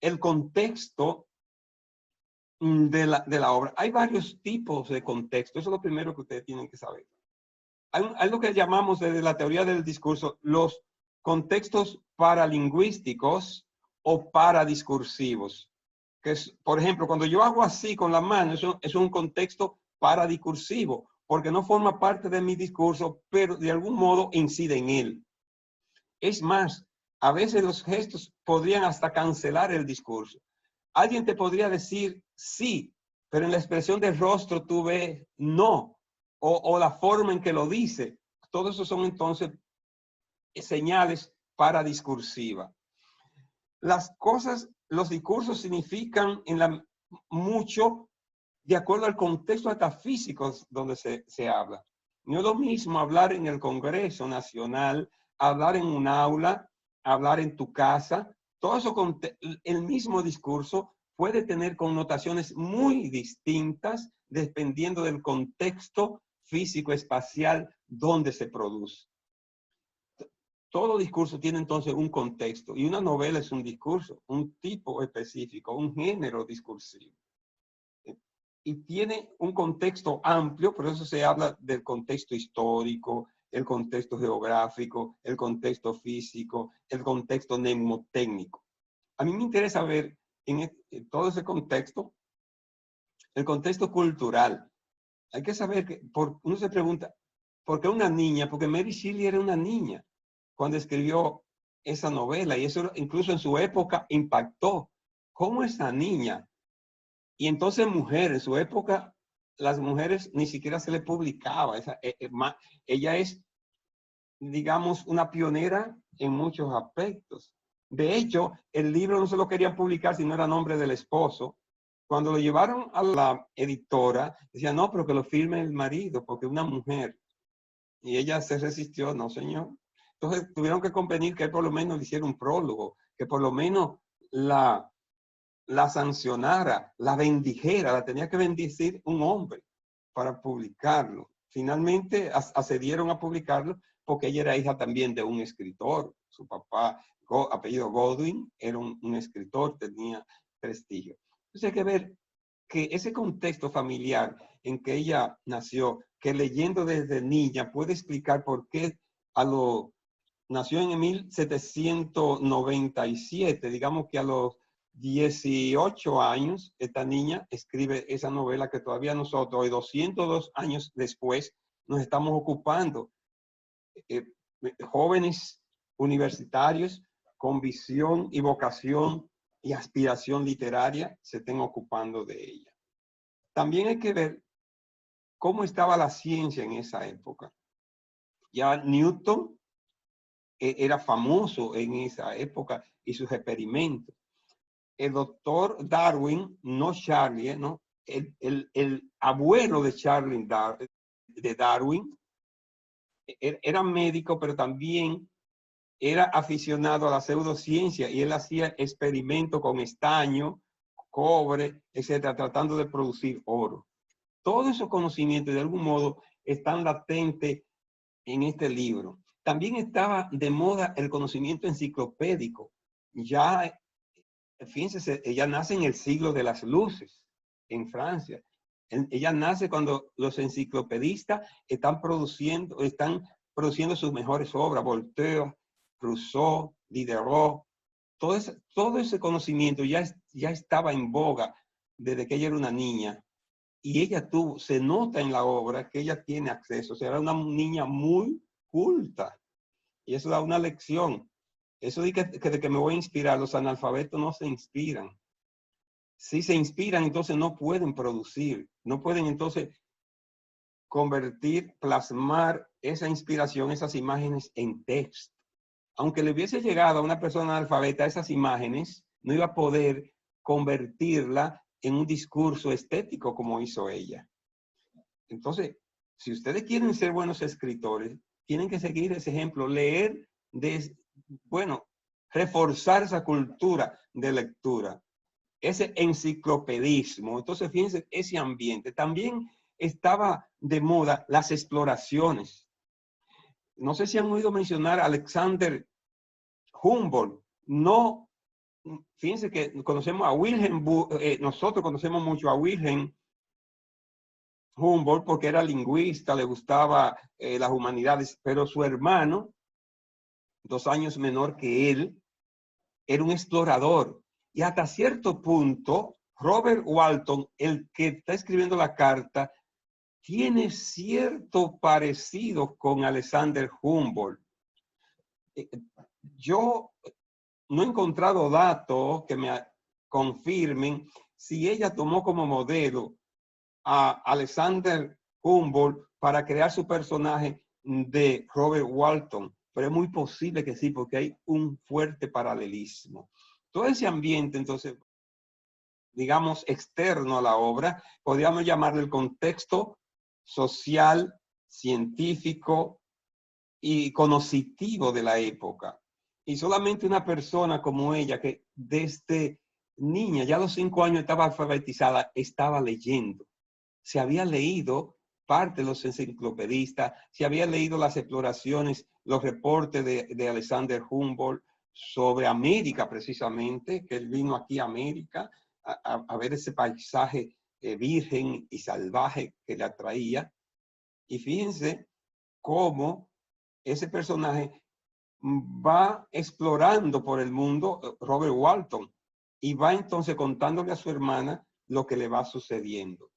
el contexto de la obra. Hay varios tipos de contexto. Eso es lo primero que ustedes tienen que saber. Hay lo que llamamos desde la teoría del discurso los contextos paralingüísticos o paradiscursivos. Que es, por ejemplo, cuando yo hago así con la mano, eso es un contexto paradiscursivo, porque no forma parte de mi discurso, pero de algún modo incide en él. Es más, a veces los gestos podrían hasta cancelar el discurso. Alguien te podría decir sí, pero en la expresión del rostro tú ves no, o la forma en que lo dice. Todo eso son entonces señales paradiscursivas. Las cosas, los discursos significan mucho de acuerdo al contexto metafísico donde se habla. No es lo mismo hablar en el Congreso Nacional, hablar en un aula, hablar en tu casa. Todo eso, el mismo discurso puede tener connotaciones muy distintas dependiendo del contexto físico-espacial donde se produce. Todo discurso tiene entonces un contexto y una novela es un discurso, un tipo específico, un género discursivo. Y tiene un contexto amplio, por eso se habla del contexto histórico, el contexto geográfico, el contexto físico, el contexto mnemotécnico. A mí me interesa ver en todo ese contexto, el contexto cultural. Hay que saber que uno se pregunta, ¿por qué una niña? Porque Mary Shelley era una niña cuando escribió esa novela y eso incluso en su época impactó. ¿Cómo esa niña? Y entonces mujer, en su época, las mujeres ni siquiera se le publicaba. Ella es, digamos, una pionera en muchos aspectos. De hecho, el libro no se lo querían publicar si no era nombre del esposo. Cuando lo llevaron a la editora, decía, no, pero que lo firme el marido, porque es una mujer. Y ella se resistió, no, señor. Entonces tuvieron que convenir que él por lo menos le hiciera un prólogo, que por lo menos la sancionara, la bendijera, la tenía que bendecir un hombre para publicarlo. Finalmente accedieron a publicarlo porque ella era hija también de un escritor. Su papá, apellido Godwin, era un escritor, tenía prestigio. Entonces hay que ver que ese contexto familiar en que ella nació, que leyendo desde niña puede explicar por qué nació en 1797, digamos que a los 18 años, esta niña escribe esa novela que todavía nosotros, hoy 202 años después, nos estamos ocupando. Jóvenes universitarios con visión y vocación y aspiración literaria se estén ocupando de ella. También hay que ver cómo estaba la ciencia en esa época. Ya Newton era famoso en esa época y sus experimentos. El doctor Darwin, no Charlie, ¿no? El abuelo de de Darwin, era médico, pero también era aficionado a la pseudociencia y él hacía experimentos con estaño, cobre, etcétera, tratando de producir oro. Todos esos conocimientos de algún modo están latentes en este libro. También estaba de moda el conocimiento enciclopédico. Ya, fíjense, ella nace en el siglo de las luces, en Francia. Ella nace cuando los enciclopedistas están produciendo sus mejores obras. Voltaire, Rousseau, Diderot. Todo ese conocimiento ya estaba en boga desde que ella era una niña. Y ella se nota en la obra que ella tiene acceso. O sea, era una niña muy culta. Y eso da una lección. Eso de que me voy a inspirar, los analfabetos no se inspiran. Si se inspiran, entonces no pueden producir. No pueden entonces plasmar esa inspiración, esas imágenes en texto. Aunque le hubiese llegado a una persona analfabeta esas imágenes, no iba a poder convertirla en un discurso estético como hizo ella. Entonces, si ustedes quieren ser buenos escritores, tienen que seguir ese ejemplo, leer, reforzar esa cultura de lectura, ese enciclopedismo. Entonces, fíjense, ese ambiente. También estaba de moda las exploraciones. No sé si han oído mencionar a Alexander Humboldt. No fíjense que conocemos a Wilhelm, nosotros conocemos mucho a Wilhelm Humboldt porque era lingüista, le gustaba las humanidades, pero su hermano, 2 años menor que él, era un explorador. Y hasta cierto punto, Robert Walton, el que está escribiendo la carta, tiene cierto parecido con Alexander Humboldt. Yo no he encontrado datos que me confirmen si ella tomó como modelo a Alexander Humboldt para crear su personaje de Robert Walton, pero es muy posible que sí, porque hay un fuerte paralelismo. Todo ese ambiente, entonces, digamos, externo a la obra, podríamos llamarle el contexto social, científico y conocitivo de la época. Y solamente una persona como ella, que desde niña, ya a los 5 años estaba alfabetizada, estaba leyendo. Se había leído parte de los enciclopedistas, se había leído las exploraciones, los reportes de Alexander Humboldt sobre América precisamente, que él vino aquí a América a ver ese paisaje virgen y salvaje que le atraía. Y fíjense cómo ese personaje va explorando por el mundo, Robert Walton, y va entonces contándole a su hermana lo que le va sucediendo.